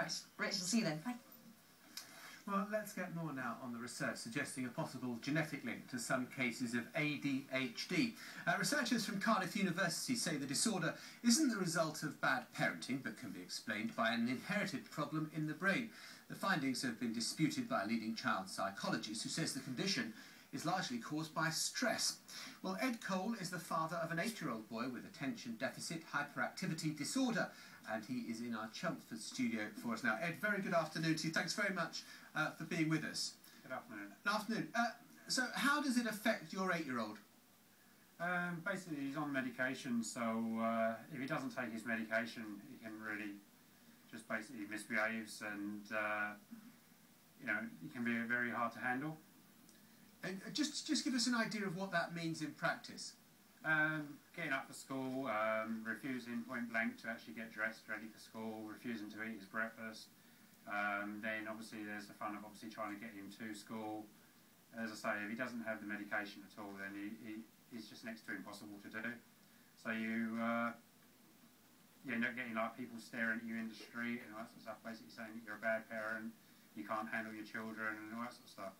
Right, Rich, I'll see you then. Bye. Well, let's get more now on the research suggesting a possible genetic link to some cases of ADHD. Researchers from Cardiff University say the disorder isn't the result of bad parenting, but can be explained by an inherited problem in the brain. The findings have been disputed by a leading child psychologist who says the condition is largely caused by stress. Well, Ed Cole is the father of an 8-year-old boy with attention deficit hyperactivity disorder, and he is in our Chelmsford studio for us now. Ed, very good afternoon to you. Thanks very much for being with us. Good afternoon. Good afternoon. So how does it affect your 8-year-old? Basically, he's on medication, so if he doesn't take his medication, he can really just basically misbehaves, and you know, he can be very hard to handle. And just give us an idea of what that means in practice. Getting up for school, refusing point blank to actually get dressed, ready for school, refusing to eat his breakfast. Then obviously there's the fun of obviously trying to get him to school. As I say, if he doesn't have the medication at all, then he's just next to impossible to do. So you end up getting like people staring at you in the street and all that sort of stuff, basically saying that you're a bad parent, you can't handle your children and all that sort of stuff.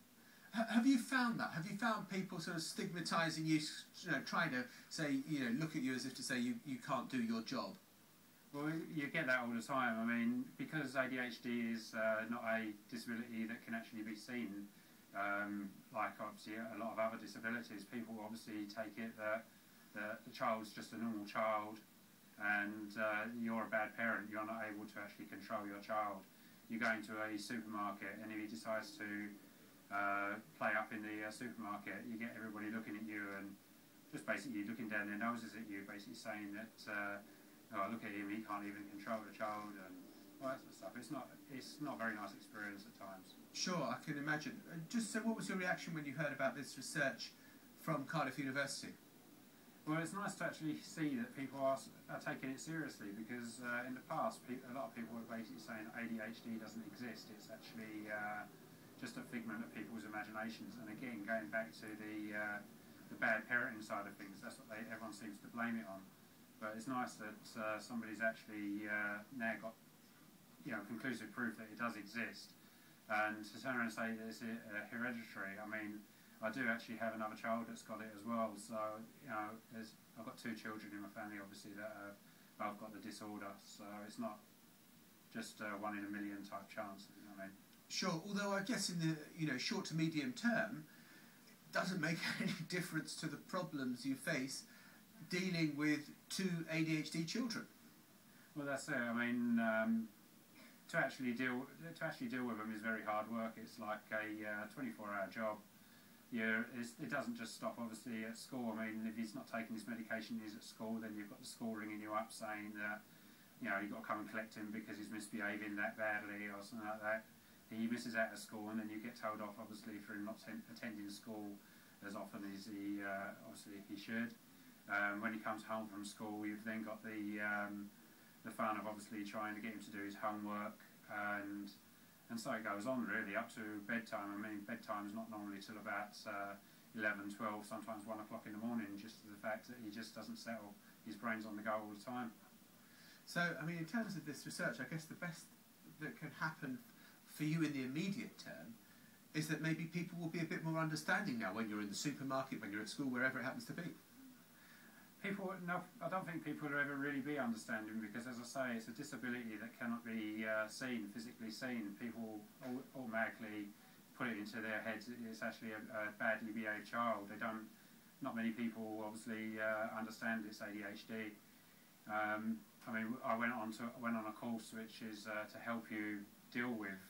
Have you found that? Have you found people sort of stigmatising you, trying to say, look at you as if to say you can't do your job? Well, you get that all the time. I mean, because ADHD is not a disability that can actually be seen, like obviously a lot of other disabilities, people obviously take it that the child's just a normal child and you're a bad parent, you're not able to actually control your child. You go into a supermarket and if he decides to play up in the supermarket, you get everybody looking at you and just basically looking down their noses at you, basically saying that, oh, look at him, he can't even control the child and all that sort of stuff. It's not a very nice experience at times. Sure, I can imagine. Just so, what was your reaction when you heard about this research from Cardiff University? Well, it's nice to actually see that people are taking it seriously, because in the past a lot of people were basically saying ADHD doesn't exist. It's actually just a figment of people's imaginations, and again, going back to the bad parenting side of things, that's what everyone seems to blame it on. But it's nice that somebody's actually now got conclusive proof that it does exist, and to turn around and say that it's hereditary. I mean, I do actually have another child that's got it as well, so I've got 2 children in my family, obviously, that have got the disorder, so it's not just a 1 in a million type chance, you know what I mean? Sure, although I guess in the short to medium term, it doesn't make any difference to the problems you face dealing with 2 ADHD children. Well, that's it. I mean, to actually deal with them is very hard work. It's like a 24-hour job. It doesn't just stop obviously at school. I mean, if he's not taking his medication, he's at school, then you've got the school ringing you up saying that you've got to come and collect him because he's misbehaving that badly or something like that. He misses out of school, and then you get told off obviously for him not attending school as often as he obviously he should. When he comes home from school, you've then got the fun of obviously trying to get him to do his homework, and so it goes on really up to bedtime. I mean, bedtime's not normally till about 11, 12, sometimes 1 o'clock in the morning, just to the fact that he just doesn't settle. His brain's on the go all the time. So, I mean, in terms of this research, I guess the best that can happen for you in the immediate term is that maybe people will be a bit more understanding now when you're in the supermarket, when you're at school, wherever it happens to be. No, I don't think people will ever really be understanding, because, as I say, it's a disability that cannot be seen, physically seen. People automatically put it into their heads that it's actually a badly behaved child. Not many people obviously understand it's ADHD. I mean, I went on a course which is to help you deal with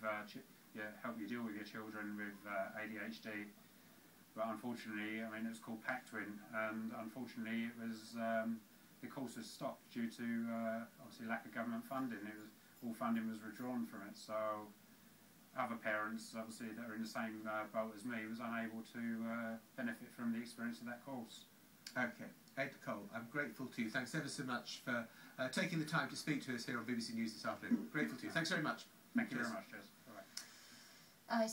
your children with ADHD. But unfortunately, I mean, it was called PACTWIN, and unfortunately the course was stopped due to obviously lack of government funding. All funding was withdrawn from it, so other parents, obviously, that are in the same boat as me, was unable to benefit from the experience of that course. Okay, Ed Cole, I'm grateful to you. Thanks ever so much for taking the time to speak to us here on BBC News this afternoon. Grateful to you. Thanks very much. Thank you very much, Jess. All right.